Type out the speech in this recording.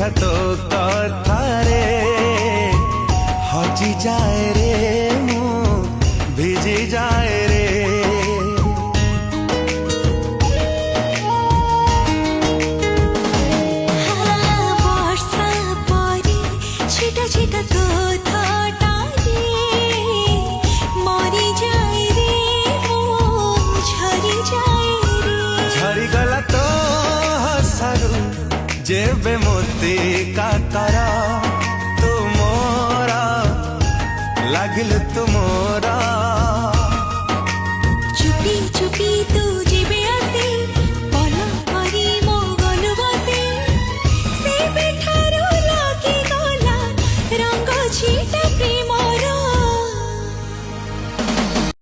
ମିଠା ତୋ କଥାରେ ହଜି ଯାଏ ରେ ମୁଁ ଭିଜି ଯାଏ ରେ। ବର୍ଷା ପରି ଛିଟା ଛିଟା କଥାଟାରେ ମରିଯାଏ ରେ ମୁଁ ଝରିଯାଏ ରେ। ଝରିଗଲା ତୋ ହସାରୁ ଯେବେ ମୋତି କାକର ତୁ ମୋର ଲାଗିଲୁ ତୁ ମୋର।